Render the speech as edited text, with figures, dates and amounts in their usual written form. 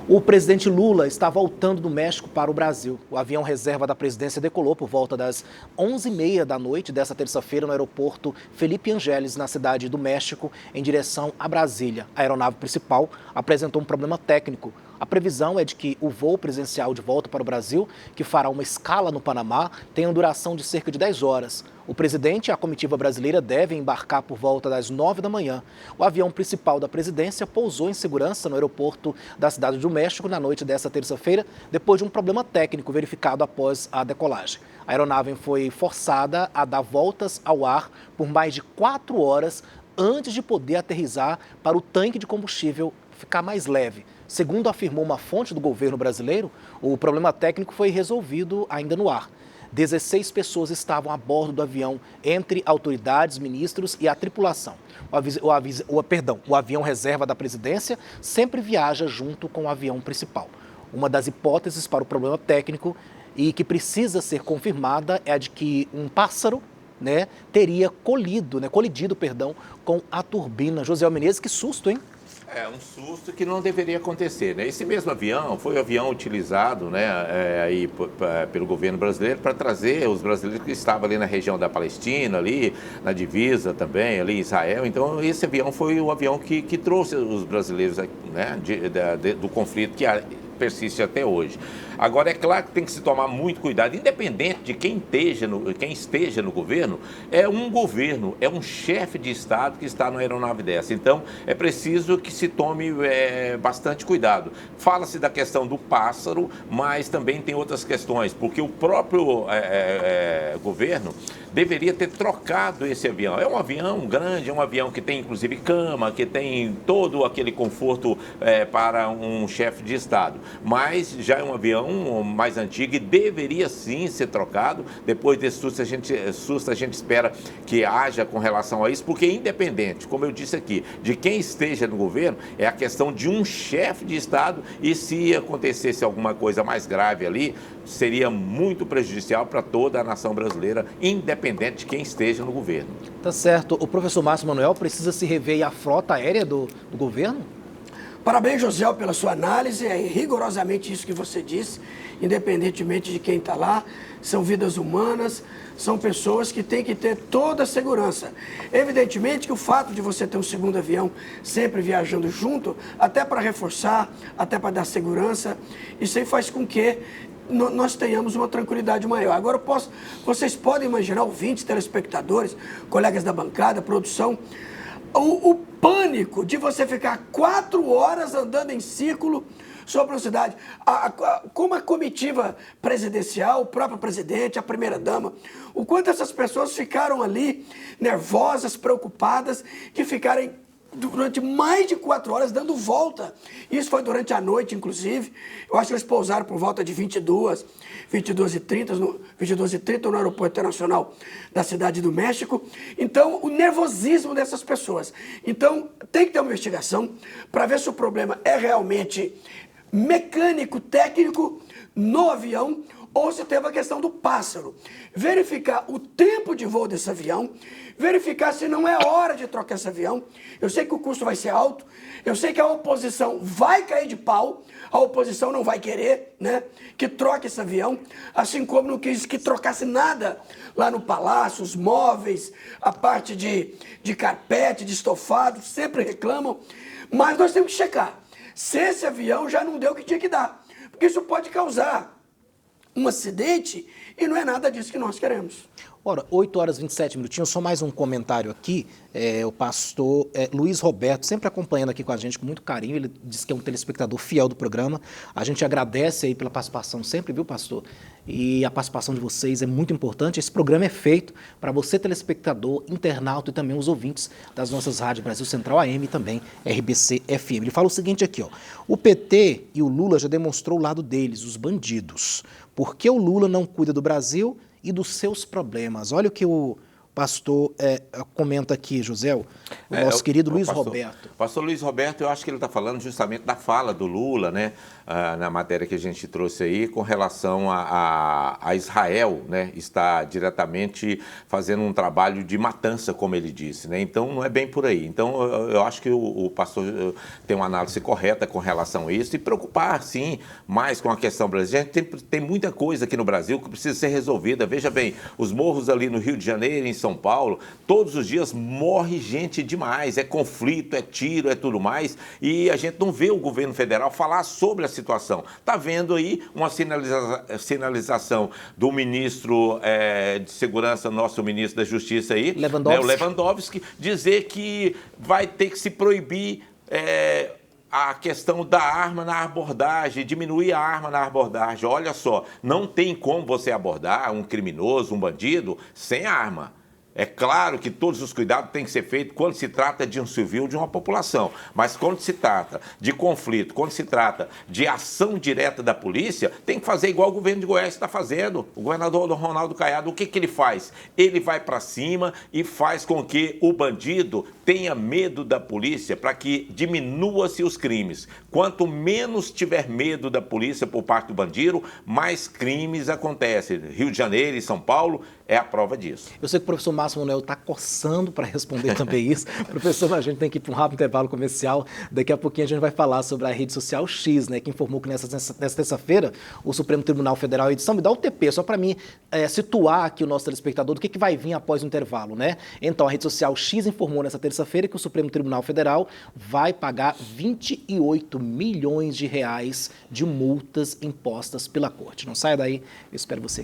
O presidente Lula está voltando do México para o Brasil. O avião reserva da presidência decolou por volta das 11h30 da noite desta terça-feira no aeroporto Felipe Ángeles, na cidade do México, em direção a Brasília. A aeronave principal apresentou um problema técnico. A previsão é de que o voo presidencial de volta para o Brasil, que fará uma escala no Panamá, tenha duração de cerca de 10 horas. O presidente e a comitiva brasileira devem embarcar por volta das 9 da manhã. O avião principal da presidência pousou em segurança no aeroporto da cidade do México na noite desta terça-feira, depois de um problema técnico verificado após a decolagem. A aeronave foi forçada a dar voltas ao ar por mais de 4 horas antes de poder aterrissar para o tanque de combustível ficar mais leve. Segundo afirmou uma fonte do governo brasileiro, o problema técnico foi resolvido ainda no ar. 16 estavam a bordo do avião, entre autoridades, ministros e a tripulação. O avião reserva da presidência sempre viaja junto com o avião principal. Uma das hipóteses para o problema técnico e que precisa ser confirmada é a de que um pássaro teria colidido com a turbina. José Menezes, que susto, hein? É um susto que não deveria acontecer, né? Esse mesmo avião foi o avião utilizado, pelo governo brasileiro para trazer os brasileiros que estavam ali na região da Palestina, ali na divisa também, ali em Israel. Então, esse avião foi o avião que trouxe os brasileiros, né, do conflito que persiste até hoje. Agora, é claro que tem que se tomar muito cuidado, independente de quem esteja no governo, é um chefe de Estado que está numa aeronave dessa. Então, é preciso que se tome bastante cuidado. Fala-se da questão do pássaro, mas também tem outras questões, porque o próprio governo deveria ter trocado esse avião. É um avião grande, é um avião que tem inclusive cama, que tem todo aquele conforto para um chefe de Estado. Mas já é um avião mais antigo e deveria sim ser trocado. Depois desse susto, a gente espera que haja com relação a isso, porque independente, como eu disse aqui, de quem esteja no governo, é a questão de um chefe de Estado e se acontecesse alguma coisa mais grave ali, seria muito prejudicial para toda a nação brasileira, independente de quem esteja no governo. Tá certo. O professor Márcio Manuel, precisa se rever a frota aérea do governo? Parabéns, José, pela sua análise. É rigorosamente isso que você disse, independentemente de quem está lá. São vidas humanas, são pessoas que têm que ter toda a segurança. Evidentemente que o fato de você ter um segundo avião sempre viajando junto, até para reforçar, até para dar segurança, isso aí faz com que nós tenhamos uma tranquilidade maior. Agora, vocês podem imaginar, ouvintes, telespectadores, colegas da bancada, produção, o pânico de você ficar 4 horas andando em círculo sobre a cidade. Como a comitiva presidencial, o próprio presidente, a primeira-dama, o quanto essas pessoas ficaram ali nervosas, preocupadas, que ficarem durante mais de 4 horas dando volta. Isso foi durante a noite, inclusive. Eu acho que eles pousaram por volta de 22h30 no Aeroporto Internacional da Cidade do México. Então, o nervosismo dessas pessoas. Então, tem que ter uma investigação para ver se o problema é realmente mecânico, técnico no avião, ou se teve a questão do pássaro. Verificar o tempo de voo desse avião, verificar se não é hora de trocar esse avião. Eu sei que o custo vai ser alto, eu sei que a oposição vai cair de pau, a oposição não vai querer, né, que troque esse avião, assim como não quis que trocasse nada lá no palácio, os móveis, a parte de carpete, de estofado, sempre reclamam, mas nós temos que checar se esse avião já não deu o que tinha que dar, porque isso pode causar um acidente e não é nada disso que nós queremos. Ora, 8 horas e 27 minutinhos, só mais um comentário aqui. O pastor Luiz Roberto, sempre acompanhando aqui com a gente com muito carinho, ele diz que é um telespectador fiel do programa. A gente agradece aí pela participação sempre, viu, pastor? E a participação de vocês é muito importante. Esse programa é feito para você, telespectador, internauta e também os ouvintes das nossas rádios Brasil Central AM e também RBC FM. Ele fala o seguinte aqui, ó: o PT e o Lula já demonstrou o lado deles, os bandidos. Por que o Lula não cuida do Brasil e dos seus problemas? Olha o que o pastor comenta aqui, José, o nosso querido Luiz Roberto. Pastor Luiz Roberto, eu acho que ele está falando justamente da fala do Lula, né, na matéria que a gente trouxe aí, com relação a Israel, né, está diretamente fazendo um trabalho de matança, como ele disse, né, então não é bem por aí. Então eu acho que o pastor tem uma análise correta com relação a isso e preocupar, sim, mais com a questão brasileira. Tem muita coisa aqui no Brasil que precisa ser resolvida. Veja bem, os morros ali no Rio de Janeiro, em São Paulo, todos os dias morre gente demais, é conflito, é tiro, é tudo mais, e a gente não vê o governo federal falar sobre a situação. Está vendo aí uma sinalização do ministro de Segurança, nosso ministro da Justiça aí, Lewandowski, né, o Lewandowski, dizer que vai ter que se proibir a questão da arma na abordagem, diminuir a arma na abordagem. Olha só, não tem como você abordar um criminoso, um bandido, sem arma. É claro que todos os cuidados têm que ser feitos quando se trata de um civil, de uma população. Mas quando se trata de conflito, quando se trata de ação direta da polícia, tem que fazer igual o governo de Goiás está fazendo. O governador Ronaldo Caiado, o que ele faz? Ele vai para cima e faz com que o bandido tenha medo da polícia para que diminua-se os crimes. Quanto menos tiver medo da polícia por parte do bandido, mais crimes acontecem. Rio de Janeiro e São Paulo é a prova disso. Eu sei que o professor Márcio Manuel está coçando para responder também isso. Professor, a gente tem que ir para um rápido intervalo comercial. Daqui a pouquinho a gente vai falar sobre a rede social X, né, que informou que nessa terça-feira o Supremo Tribunal Federal, edição, me dá o TP, só para mim situar aqui o nosso telespectador do que vai vir após o intervalo, né? Então, a rede social X informou nessa terça-feira que o Supremo Tribunal Federal vai pagar 28 milhões de reais de multas impostas pela Corte. Não saia daí, eu espero você.